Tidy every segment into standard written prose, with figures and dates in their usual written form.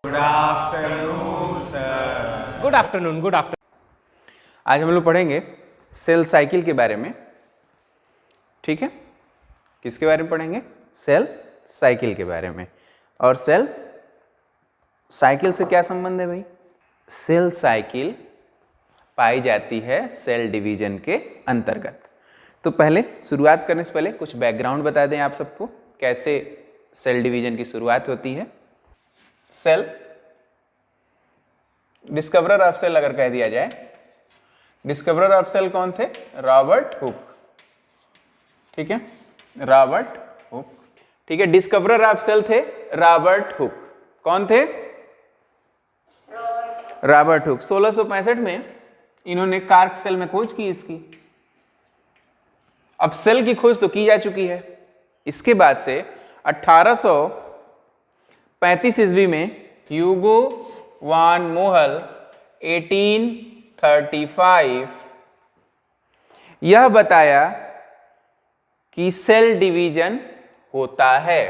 Good afternoon sir. Good afternoon, good afternoon. आज हम लोग पढ़ेंगे सेल साइकिल के बारे में। ठीक है, किसके बारे में पढ़ेंगे? सेल साइकिल के बारे में। और सेल साइकिल से क्या संबंध है भाई? सेल साइकिल पाई जाती है सेल डिवीजन के अंतर्गत। तो पहले शुरुआत करने से पहले कुछ बैकग्राउंड बता दें आप सबको, कैसे सेल डिवीजन की शुरुआत होती है। सेल, डिस्कवरर ऑफ सेल अगर कह दिया जाए, डिस्कवरर ऑफ सेल कौन थे? Robert Hooke. ठीक है, रॉबर्ट हुक। ठीक है, डिस्कवरर ऑफ सेल थे रॉबर्ट हुक। कौन थे? Robert Hooke. 1665 में इन्होंने कार्क सेल में खोज की इसकी। अब सेल की खोज तो की जा चुकी है। इसके बाद से 1835 ईस्वी में ह्यूगो वान मोहल 1835 यह बताया कि सेल डिवीजन होता है,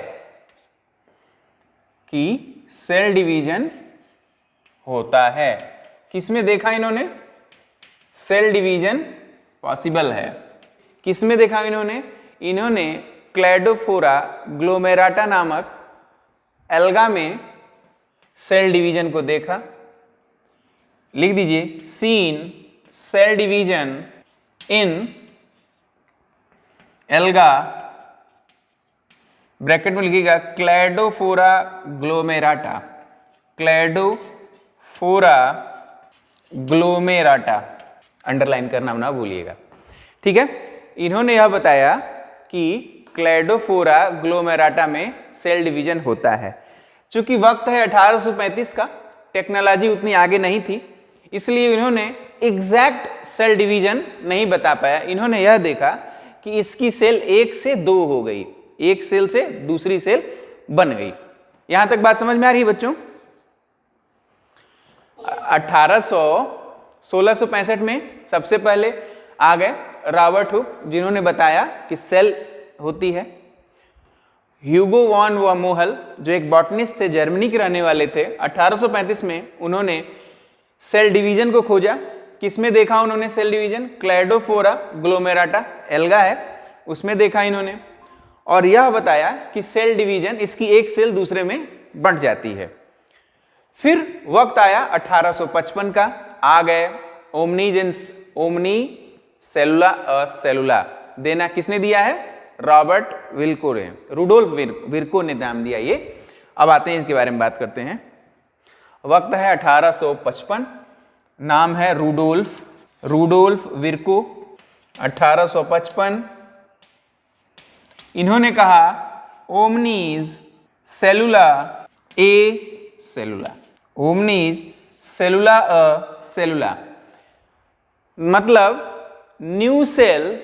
कि सेल डिवीजन होता है। किसमें देखा इन्होंने? सेल डिवीजन पॉसिबल है। किसमें देखा इन्होंने? इन्होंने क्लैडोफोरा ग्लोमेराटा नामक एल्गा में सेल डिवीजन को देखा। लिख दीजिए, seen cell division in alga, bracket में लिखिएगा Cladophora glomerata, Cladophora glomerata, underline करना ना भूलिएगा। ठीक है, इन्होंने यह बताया कि क्लैडोफोरा ग्लोमेराटा में सेल डिवीजन होता है। चूंकि वक्त है 1835 का, टेक्नोलॉजी उतनी आगे नहीं थी, इसलिए इन्होंने एग्जैक्ट सेल डिवीजन नहीं बता पाया। इन्होंने यह देखा कि इसकी सेल एक से दो हो गई, एक सेल से दूसरी सेल बन गई। यहां तक बात समझ में आ रही है बच्चों? 1665 में सबसे पहले आ गए रॉबर्ट हुक, जिन्होंने बताया कि सेल होती है। ह्यूगो वान मोहल, जो एक बॉटनिस्ट थे, जर्मनी के रहने वाले थे, 1835 में उन्होंने सेल डिवीजन को खोजा। किसमें देखा उन्होंने सेल डिवीजन? क्लैडोफोरा ग्लोमेराटा एल्गा है, उसमें देखा इन्होंने, और यह बताया कि सेल डिवीजन, इसकी एक सेल दूसरे में बंट जाती है। फिर वक्त आया 1855 का, आ गए ओमनी सेलुला सेलुला देना। किसने दिया है? रॉबर्ट विल्को ने, रूडोल्फ विर्को ने नाम दिया ये। अब आते हैं इसके बारे में बात करते हैं। वक्त है 1855, नाम है रूडोल्फ विर्को। 1855 इन्होंने कहा ओमनीज सेलुला ए सेलुला, ओमनीज सेलुला सेलुला, मतलब new cell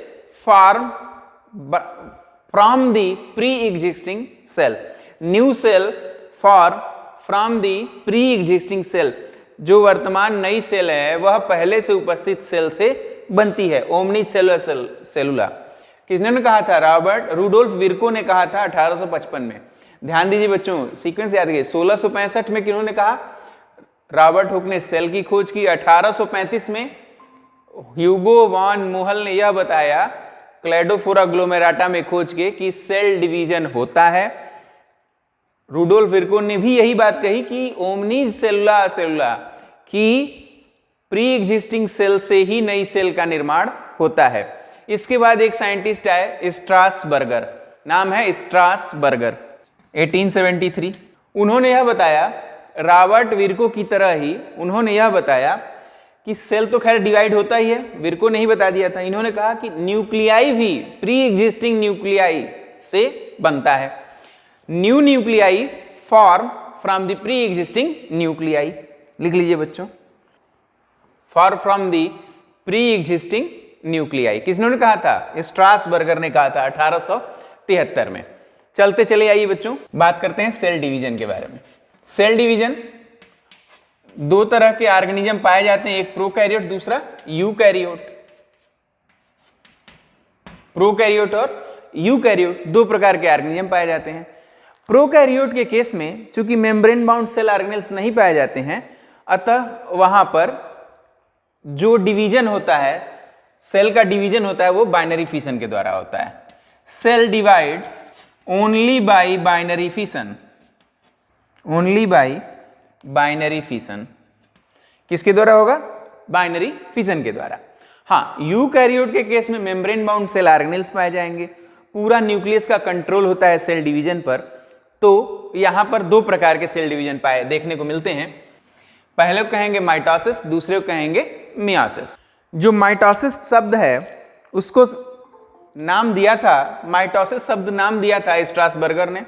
form from the pre existing cell. New cell form from the pre existing cell, जो वर्तमान नई सेल है वह पहले से उपस्थित सेल से बनती है। ओमनी सेलुला किसने कहा था? रॉबर्ट रूडोल्फ विर्को ने कहा था 1855 में। ध्यान दीजिए बच्चों, सीक्वेंस याद रखिए। 1665 में किन्होंने कहा? रॉबर्ट हुक ने सेल की खोज की। 1835 में ह्यूगो वान मोहल ने यह बताया क्लैडोफोरा ग्लोमेराटा में खोज के कि सेल डिवीजन होता है। रूडोल्फ विर्को ने भी यही बात कही कि ओमनीज सेलुला सेलुला, की प्री एग्जिस्टिंग सेल से ही नई सेल का निर्माण होता है। इसके बाद एक साइंटिस्ट आए, स्ट्रासबर्गर, नाम है स्ट्रासबर्गर, 1873। उन्होंने यह बताया, रॉबर्ट विर्को की तरह ही उन्होंने यह बताया कि सेल तो खैर डिवाइड होता ही है, विर्को ने ही बता दिया था। इन्होंने कहा कि न्यूक्लियाई भी प्री एग्जिस्टिंग न्यूक्लियाई से बनता है। New nuclei form from the pre existing nuclei. लिख लीजिए बच्चों, form from the pre existing nuclei. किसने कहा था? स्ट्रासबर्गर ने कहा था 1873 में। चलते चले आइए बच्चों, बात करते हैं सेल डिवीजन के बारे में। सेल डिवीजन, दो तरह के ऑर्गेनिज्म पाए जाते हैं, एक प्रोकैरियोट, दूसरा यूकैरियोट। प्रोकैरियोट और यूकैरियोट दो प्रकार के ऑर्गेनिज्म पाए जाते हैं। प्रोकैरियोट के केस में चूंकि मेम्ब्रेन बाउंड सेल ऑर्गेनेल्स नहीं पाए जाते हैं, अतः वहां पर जो डिवीजन होता है, सेल का डिवीजन होता है, वो बाइनरी फिशन के द्वारा होता है। Cell divides only by binary fission, only by binary fission. किसके द्वारा होगा? बाइनरी फिशन के द्वारा। हाँ, यूकैरियोट के केस में मेम्ब्रेन बाउंड सेल ऑर्गेनेल्स पाए जाएंगे, पूरा न्यूक्लियस का कंट्रोल होता है सेल डिवीजन पर। तो यहां पर दो प्रकार के सेल डिवीजन पाए देखने को मिलते हैं। पहले को कहेंगे माइटोसिस, दूसरे को कहेंगे मियोसिस। जो माइटोसिस शब्द है उसको नाम दिया था, माइटोसिस शब्द नाम दिया था स्ट्रासबर्गर ने।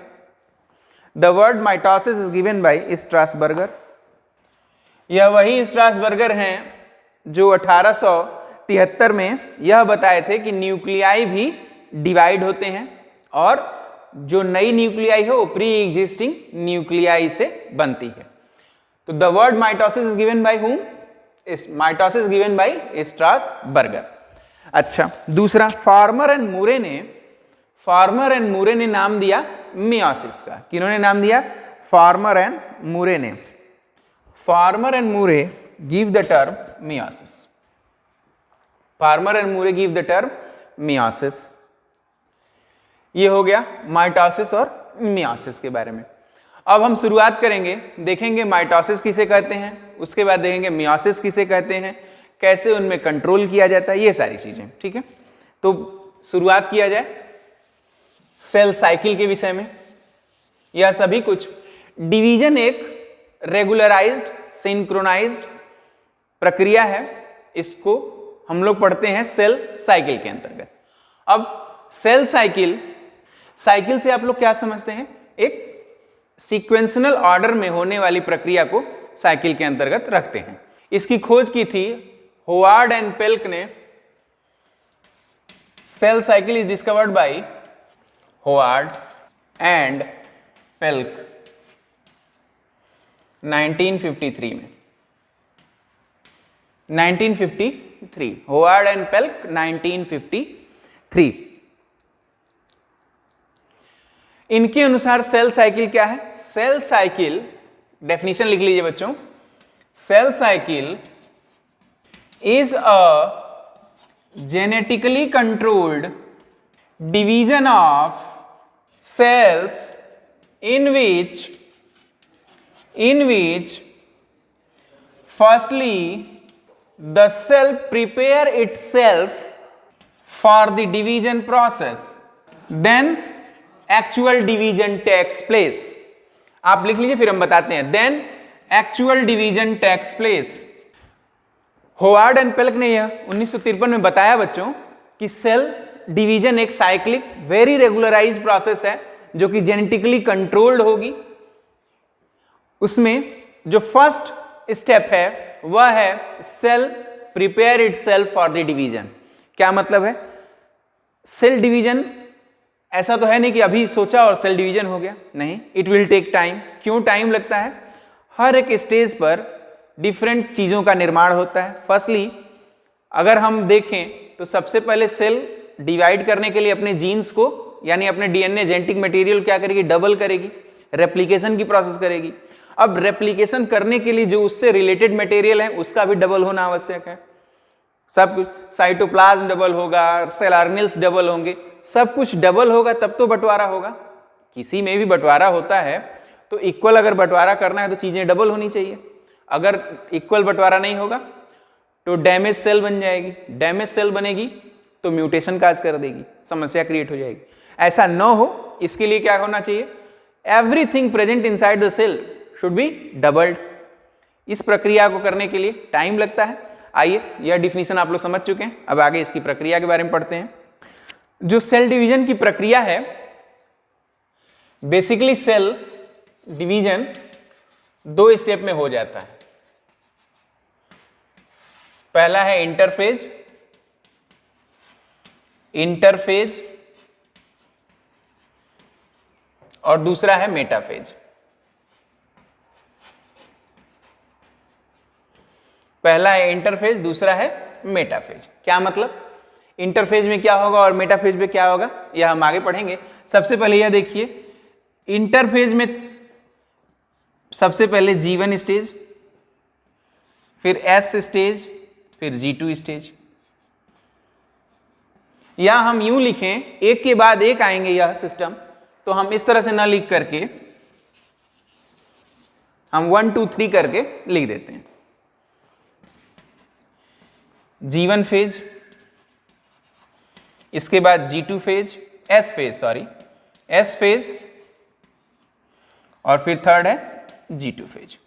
The word mitosis is given by Strasburger. यह वही स्ट्रासबर्गर हैं जो 1873 में यह बताए थे कि न्यूक्लियाई भी डिवाइड होते हैं और जो नई न्यूक्लियाई है वो प्री एग्जिस्टिंग न्यूक्लियाई से बनती है। तो the word mitosis is given by whom? Mitosis given by Strasburger. अच्छा, दूसरा फार्मर एंड मूरे ने नाम दिया मियोसिस का। किन्होंने नाम दिया? फार्मर एंड मूरे ने। Farmer and Moore give the term meiosis. Farmer and Moore give the term meiosis. ये हो गया माइटोसिस और मियोसिस के बारे में। अब हम शुरुआत करेंगे, देखेंगे माइटोसिस किसे कहते हैं, उसके बाद देखेंगे मियोसिस किसे कहते हैं, कैसे उनमें कंट्रोल किया जाता है, ये सारी चीजें। ठीक है, तो शुरुआत किया जाए सेल साइकिल के विषय में। यह सभी कुछ डिवीजन एक रेगुलराइज्ड सिंक्रोनाइज्ड प्रक्रिया है, इसको हम लोग पढ़ते हैं सेल साइकिल के अंतर्गत। अब सेल साइकिल से आप लोग क्या समझते हैं? एक सीक्वेंशनल ऑर्डर में होने वाली प्रक्रिया को साइकिल के अंतर्गत रखते हैं। इसकी खोज की थी होवार्ड एंड पेल्क ने। Cell cycle is discovered by Howard and Pelc 1953 में। 1953 होवार्ड एंड पेल्क 1953। इनके अनुसार सेल साइकिल क्या है? सेल साइकिल, डेफिनेशन लिख लीजिए बच्चों। Cell cycle is a genetically controlled division of cells in which firstly the cell prepare itself for the division process, then actual division takes place। आप लिख लीजिए फिर हम बताते हैं। then actual division takes place। Howard and Pelc ने यह 1953 में बताया बच्चों कि सेल डिवीजन एक साइक्लिक वेरी रेगुलराइज्ड प्रोसेस है जो कि जेनेटिकली कंट्रोल्ड होगी। उसमें जो फर्स्ट स्टेप है वह है cell prepare itself for the division. क्या मतलब है? सेल डिवीजन ऐसा तो है नहीं कि अभी सोचा और सेल डिवीजन हो गया, नहीं, इट विल टेक टाइम। क्यों टाइम लगता है? हर एक स्टेज पर डिफरेंट चीज़ों का निर्माण होता है। फर्स्टली अगर हम देखें तो सबसे पहले सेल डिवाइड करने के लिए अपने जीन्स को यानी अपने डीएनए जेनेटिक मटेरियल क्या करेगी? डबल करेगी, रेप्लिकेशन की प्रोसेस करेगी। अब रेप्लिकेशन करने के लिए जो उससे रिलेटेड मटेरियल है उसका भी डबल होना आवश्यक है। सब कुछ, साइटोप्लाज्म डबल होगा, सेल ऑर्गेनेल्स डबल होंगे, सब कुछ डबल होगा तब तो बंटवारा होगा। किसी में भी बंटवारा होता है तो इक्वल अगर बंटवारा करना है तो चीजें डबल होनी चाहिए। अगर इक्वल बंटवारा नहीं होगा तो डैमेज सेल बन जाएगी, डैमेज सेल बनेगी तो म्यूटेशन काज कर देगी, समस्या क्रिएट हो जाएगी। ऐसा न हो इसके लिए क्या होना चाहिए? Everything present inside the cell should be doubled. इस प्रक्रिया को करने के लिए टाइम लगता है। आइए, यह डिफिनीशन आप लोग समझ चुके हैं, अब आगे इसकी प्रक्रिया के बारे में पढ़ते हैं। जो सेल डिवीजन की प्रक्रिया है, बेसिकली सेल डिवीजन दो स्टेप में हो जाता है। पहला है इंटरफेज और दूसरा है मेटाफेज। पहला है इंटरफेज, दूसरा है मेटाफेज। क्या मतलब? इंटरफेज में क्या होगा और मेटाफेज में क्या होगा, यह हम आगे पढ़ेंगे। सबसे पहले यह देखिए, इंटरफेज में सबसे पहले G1 स्टेज, फिर S स्टेज, फिर G2 स्टेज, या हम यूं लिखें एक के बाद एक आएंगे यह सिस्टम, तो हम इस तरह से ना लिख करके हम 1 2 3 करके लिख देते हैं। G1 फेज, इसके बाद G2 फेज, S फेज, और फिर थर्ड है G2 फेज।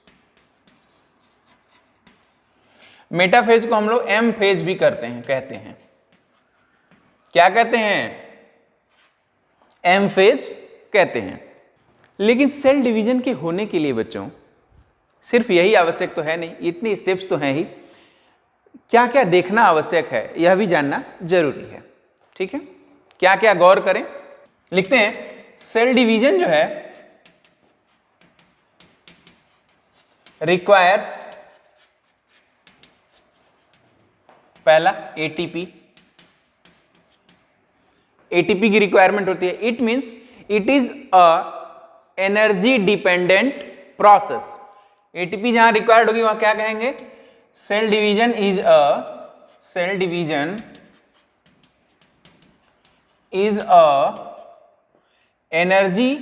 मेटाफेज को हम लोग M फेज भी कहते हैं। क्या कहते हैं? M फेज कहते हैं। लेकिन सेल डिवीजन के होने के लिए बच्चों सिर्फ यही आवश्यक तो है नहीं, इतनी स्टेप्स तो हैं ही, क्या क्या देखना आवश्यक है यह भी जानना जरूरी है। ठीक है, क्या क्या गौर करें, लिखते हैं। सेल डिवीजन जो है रिक्वायर्स, पहला एटीपी की रिक्वायरमेंट होती है। It means it is a energy dependent process. ATP जहां रिक्वायर्ड होगी वहां क्या कहेंगे? Cell division is a energy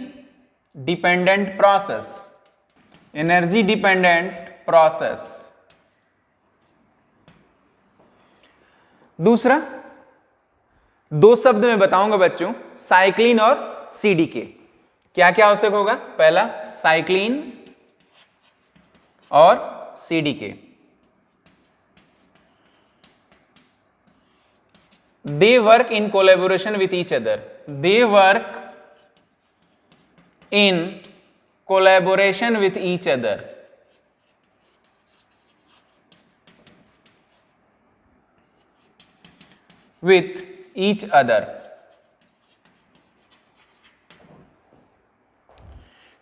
dependent process. दूसरा, दो शब्द में बताऊंगा बच्चों, साइक्लिन और सीडीके। क्या क्या आवश्यक होगा? पहला साइक्लिन और CDK, they work in collaboration with each other. They work in collaboration with each other. With each other.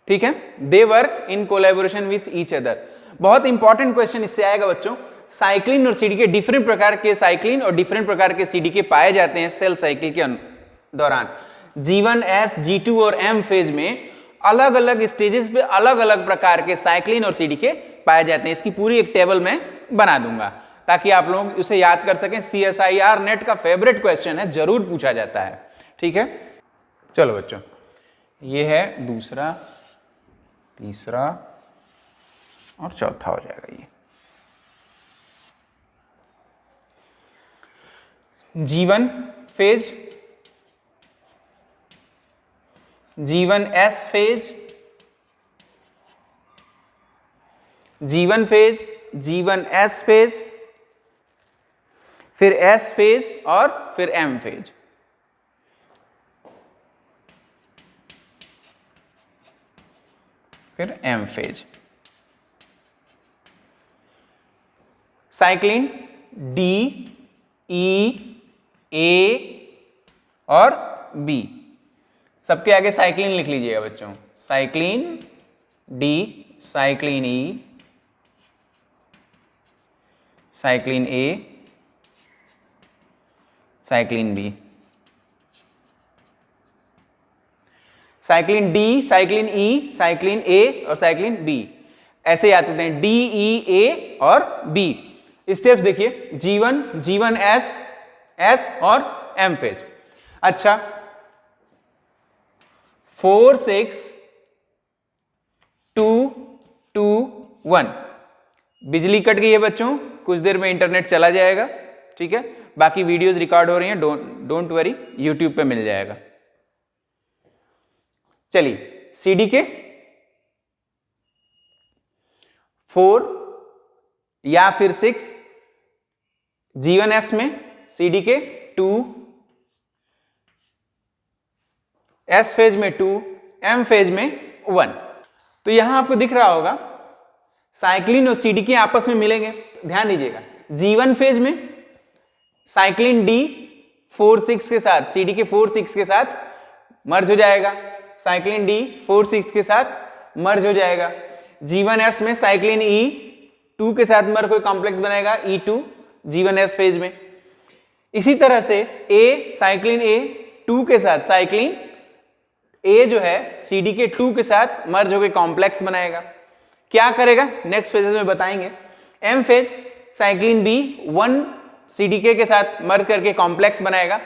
ठीक है, they work in collaboration with each other. बहुत इंपॉर्टेंट क्वेश्चन इससे आएगा बच्चों। साइक्लिन और सीडीके, डिफरेंट प्रकार के साइक्लिन और डिफरेंट प्रकार के सीडीके पाए जाते हैं सेल साइकिल के दौरान। G1, S, G2 और M फेज में अलग अलग स्टेजेस पे अलग अलग प्रकार के साइक्लिन और सीडीके पाए जाते हैं। इसकी पूरी एक टेबल में बना दूंगा ताकि आप लोग उसे याद कर सकें। CSIR नेट का फेवरेट क्वेश्चन है, जरूर पूछा जाता है। ठीक है, चलो बच्चों, ये है दूसरा, तीसरा और चौथा हो जाएगा ये। G1 phase, G1S phase, G1 phase, G1S phase, फिर S फेज और फिर M फेज। फिर M phase. Cyclin D, E, A और B, सबके आगे साइक्लिन लिख लीजिएगा बच्चों। Cyclin D, cyclin E, cyclin A, cyclin B। Cyclin D, cyclin E, cyclin A और साइक्लिन B, ऐसे याद करते हैं। D, E, A और B। स्टेप्स देखिए, G1, G1S, S और M फेज। अच्छा, 4 6 2 2 1, बिजली कट गई है बच्चों, कुछ देर में इंटरनेट चला जाएगा। ठीक है, बाकी वीडियोस रिकॉर्ड हो रही हैं, डोंट वरी, यूट्यूब पे मिल जाएगा। चलिए, सीडीके 4 या फिर 6, G1S में सीडीके 2, S फेज में 2, M फेज में 1। तो यहां आपको दिख रहा होगा साइक्लिन और सीडीके आपस में मिलेंगे। ध्यान दीजिएगा, G1 फेज में साइक्लिन D 4 6 के साथ, सीडीके 4 6 के साथ मर्ज हो जाएगा। साइक्लिन D 4 6 के साथ मर्ज हो जाएगा। G1S में साइक्लिन E 2 के साथ मर कोई कॉम्प्लेक्स बनेगा, E2, G1S फेज में। इसी तरह से ए साइक्लिन ए 2 के साथ साइक्लिन ए जो है CDK 2 के साथ मर्ज होकर कॉम्प्लेक्स बनाएगा। क्या करेगा नेक्स्ट फेजेस में बताएंगे। M phase cyclin B 1 CDK के साथ मर्ज करके कॉम्प्लेक्स बनाएगा।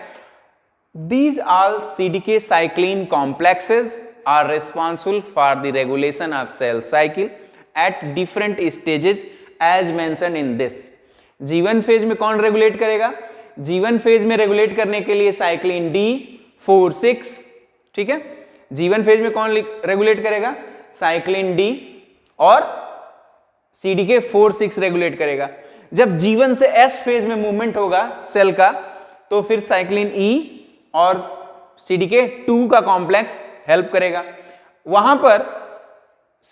These all CDK cycline complexes are responsible for the regulation of cell cycle at different stages as mentioned in this. G1 phase में कौन रेगुलेट करेगा? G1 phase में regulate करने के लिए साइक्लिन D 4-6, ठीक है। G1 फेज में कौन रेगुलेट करेगा? साइक्लिन D और CDK 4-6 रेगुलेट करेगा। जब G1 से S फेज में मूवमेंट होगा सेल का तो फिर साइक्लिन E और CDK 2 का कॉम्प्लेक्स हेल्प करेगा। वहां पर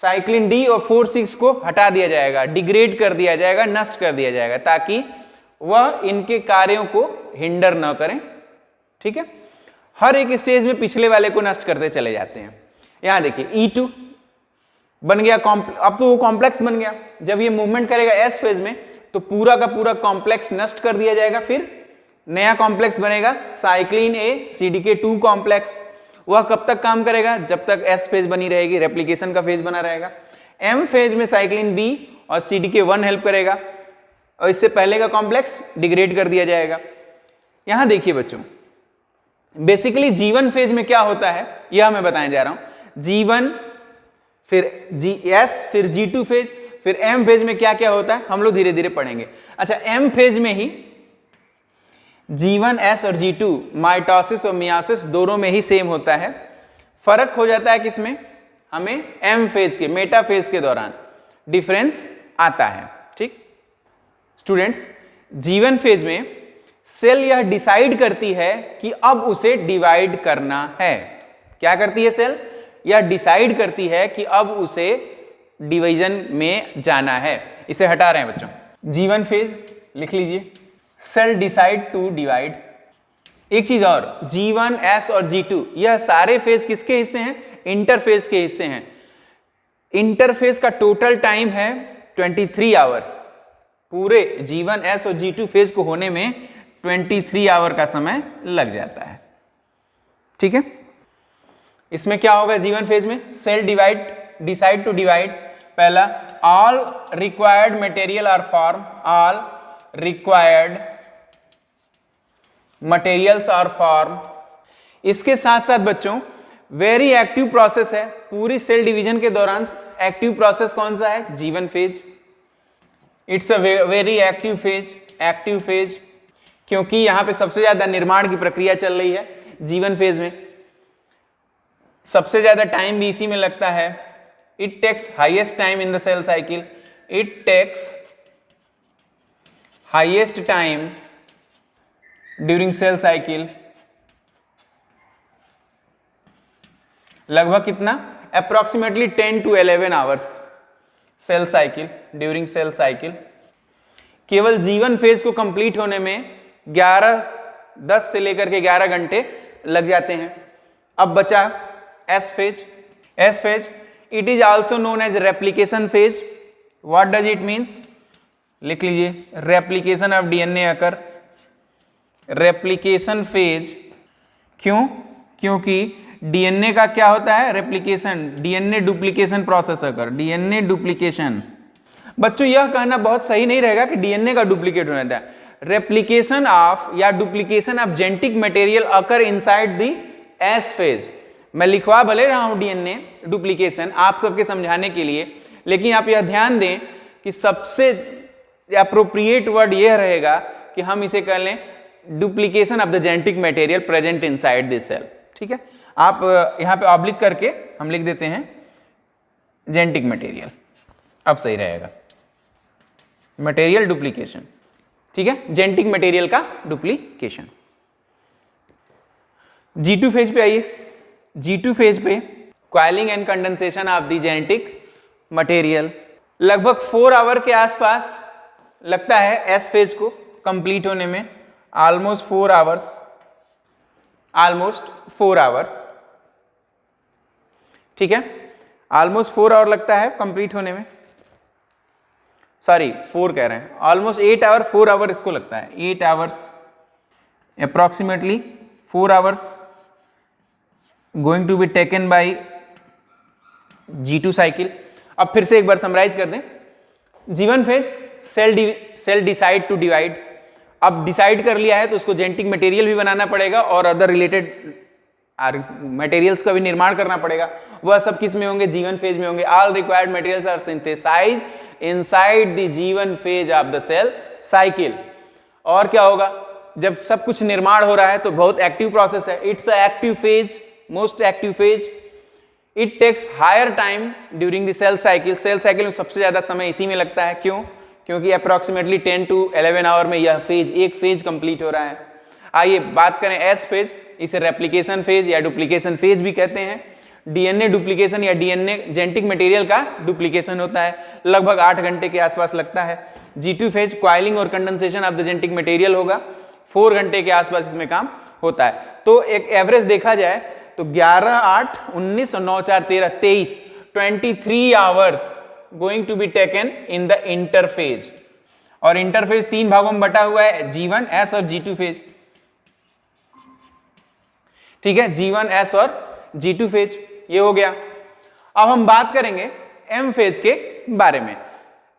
साइक्लिन D और 4-6 को हटा दिया जाएगा, डिग्रेड कर दिया जाएगा, नष्ट कर दिया जाएगा ताकि वह इनके कार्यों को हिंडर न करें, ठीक है। हर एक स्टेज में पिछले वाले को नष्ट करते चले जाते हैं। यहां देखिए E2 बन गया, अब तो वो कॉम्प्लेक्स बन गया। जब ये मूवमेंट करेगा S फेज में तो पूरा का पूरा कॉम्प्लेक्स नष्ट कर दिया जाएगा, फिर नया कॉम्प्लेक्स बनेगा साइक्लिन ए CDK 2 कॉम्प्लेक्स। वह कब तक काम करेगा? जब तक S फेज बनी रहेगी, रेप्लिकेशन का फेज बना रहेगा। M फेज में साइक्लिन B और CDK 1 हेल्प करेगा और इससे पहले का कॉम्प्लेक्स डिग्रेड कर दिया जाएगा। यहां देखिए बच्चों, बेसिकली G1 फेज में क्या होता है यह मैं बताने जा रहा हूं। G1 फिर S फिर G2 फेज फिर M फेज में क्या क्या होता है हम लोग धीरे धीरे पढ़ेंगे। अच्छा, M फेज में ही G1 S और G2 माइटोसिस और मियासिस दोनों में ही सेम होता है। फर्क हो जाता है किसमें? हमें M फेज के मेटाफेज के दौरान डिफरेंस आता है, ठीक। स्टूडेंट्स, G1 फेज में सेल यह डिसाइड करती है कि अब उसे डिवाइड करना है। क्या करती है सेल? यह डिसाइड करती है कि अब उसे डिवीजन में जाना है। इसे हटा रहे हैं बच्चों। G1 फेज लिख लीजिए, सेल डिसाइड टू डिवाइड। एक चीज और, G1 S और G2 यह सारे फेज किसके हिस्से हैं? इंटरफेज के हिस्से हैं। इंटरफेज का टोटल टाइम है 23 आवर। पूरे G1 S और G2 फेज को होने में 23 आवर का समय लग जाता है, ठीक है। इसमें क्या होगा G1 फेज में? Cell decide to divide. पहला, all required material are form, all required materials are form. इसके साथ साथ बच्चों वेरी एक्टिव प्रोसेस है। पूरी सेल डिवीजन के दौरान एक्टिव प्रोसेस कौन सा है? G1 phase. It's a very active phase, क्योंकि यहां पे सबसे ज्यादा निर्माण की प्रक्रिया चल रही है। G1 फेज में सबसे ज्यादा टाइम भी इसी में लगता है। It takes highest time in the cell cycle, it takes highest time during cell cycle. लगभग कितना? Approximately 10 to 11 hours cell cycle, during cell cycle. केवल G1 फेज को कंप्लीट होने में 10 से लेकर के 11 घंटे लग जाते हैं। अब बचा S phase. It is also known as replication phase. What does it means? लिख लीजिए, replication of DNA occur. Replication phase क्यों? क्योंकि DNA का क्या होता है? Replication, DNA duplication process occur, DNA duplication. बच्चों यह कहना बहुत सही नहीं रहेगा कि DNA का डुप्लीकेट हो जाता है। रेप्लिकेशन ऑफ या duplication of genetic material occur inside the S phase. मैं लिखवा भले रहा हूं DNA डुप्लीकेशन आप सबके समझाने के लिए, लेकिन आप यह ध्यान दें कि सबसे अप्रोप्रिएट वर्ड यह रहेगा कि हम इसे कर लें duplication of the genetic material present inside this cell, ठीक है। आप यहां पे ऑब्लिक करके हम लिख देते हैं जेनेटिक मटेरियल, अब सही रहेगा। मटेरियल डुप्लीकेशन, ठीक है, जेनेटिक मटेरियल का डुप्लीकेशन। G2 फेज पे आइए। G2 फेज पे coiling and condensation of the genetic material. लगभग 4 आवर के आसपास लगता है S फेज को कंप्लीट होने में। ऑलमोस्ट 4 आवर्स, ठीक है। ऑलमोस्ट 4 आवर लगता है कंप्लीट होने में। सॉरी 4 कह रहे हैं, ऑलमोस्ट 8 आवर, 4 आवर इसको लगता है, 8 hours approximately 4 hours going to be taken by G2 cycle. अब फिर से एक बार समराइज कर दें. G1 phase cell decide to divide. अब डिसाइड कर लिया है तो उसको जेनेटिक मटेरियल भी बनाना पड़ेगा और अदर रिलेटेड मटेरियल्स का भी निर्माण करना पड़ेगा. वह सब किस में होंगे? G1 फेज में होंगे. All required materials are synthesised inside the G1 phase of the cell cycle. और क्या होगा? जब सब कुछ निर्माण हो रहा है तो बहुत एक्टिव प्रोसेस है. It's a active phase, most active phase. It takes higher time during the cell cycle. Cell cycle में सबसे ज्यादा समय इसी में लगता है. क्यों? क्योंकि अप्रोक्सीमेटली 10 to 11 आवर में यह फेज, एक फेज कंप्लीट हो रहा है. आइए बात करें एस फेज. इसे रेप्लिकेशन फेज या डुप्लीकेशन फेज भी कहते हैं. डीएनए डुप्लीकेशन या डीएनए जेनेटिक मटेरियल का डुप्लीकेशन होता है. लगभग 8 घंटे के आसपास लगता है. G2 फेज क्वाइलिंग और condensation of the genetic material होगा. 4 घंटे के आसपास इसमें काम होता है. तो एक एवरेज देखा जाए तो 11, 8, 19 और 9, 4, 13, 23 23 hours going to be taken in the interphase. और इंटरफेज 3 भागों में बटा हुआ है, G1, S और G2 फेज. ठीक है, G1, S और G2 फेज ये हो गया. अब हम बात करेंगे M फेज के बारे में.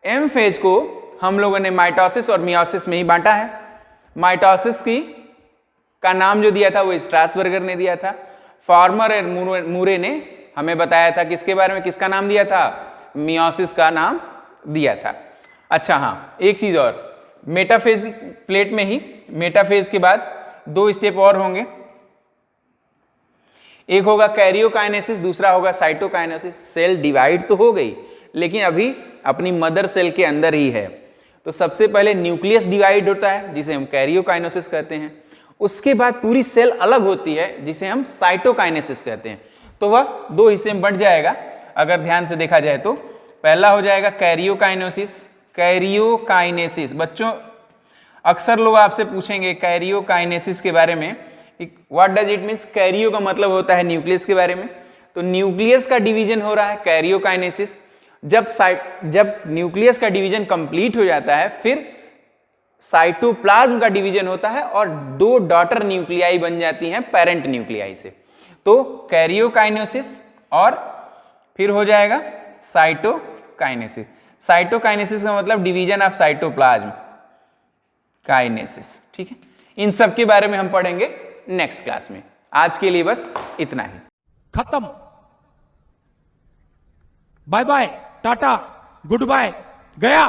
M फेज को हम लोगों ने माइटोसिस और मियोसिस में ही बांटा है. माइटोसिस का नाम जो दिया था वो स्ट्रासबर्गर ने दिया था. फार्मर और मूरे ने हमें बताया था किसके बारे में, किसका नाम दिया था? मियोसिस का नाम दिया था. अच्छा हाँ, एक चीज और, मेटाफेज प्लेट में ही मेटाफेज के बाद 2 स्टेप और होंगे. एक होगा कैरियोकाइनेसिस, दूसरा होगा साइटोकाइनेसिस. सेल डिवाइड तो हो गई लेकिन अभी अपनी मदर सेल के अंदर ही है. तो सबसे पहले न्यूक्लियस डिवाइड होता है जिसे हम कैरियोकाइनेसिस कहते हैं. उसके बाद पूरी सेल अलग होती है जिसे हम साइटोकाइनेसिस कहते हैं. तो वह 2 हिस्से में बंट जाएगा अगर ध्यान से देखा जाए तो. पहला हो जाएगा कैरियोकाइनेसिस. कैरियोकाइनेसिस बच्चों अक्सर लोग आपसे पूछेंगे कैरियोकाइनेसिस के बारे में, what does it means. Cairo का मतलब होता है न्यूक्लियस के बारे में. तो न्यूक्लियस का डिवीजन हो रहा है कैरियोकाइनेसिस. जब न्यूक्लियस का डिवीजन कंप्लीट हो जाता है फिर साइटोप्लाज्म का डिवीजन होता है और 2 डॉटर न्यूक्लियाई बन जाती हैं पेरेंट न्यूक्लियाई से. तो कैरियोकाइनेसिस और फिर हो जाएगा साइटोकाइनेसिस. साइटोकाइनेसिस का मतलब डिवीजन ऑफ साइटोप्लाज्म काइनेसिस. ठीक है, इन सब के बारे में हम पढ़ेंगे नेक्स्ट क्लास में. आज के लिए बस इतना ही. खत्म. Bye bye, tata, good bye, गया.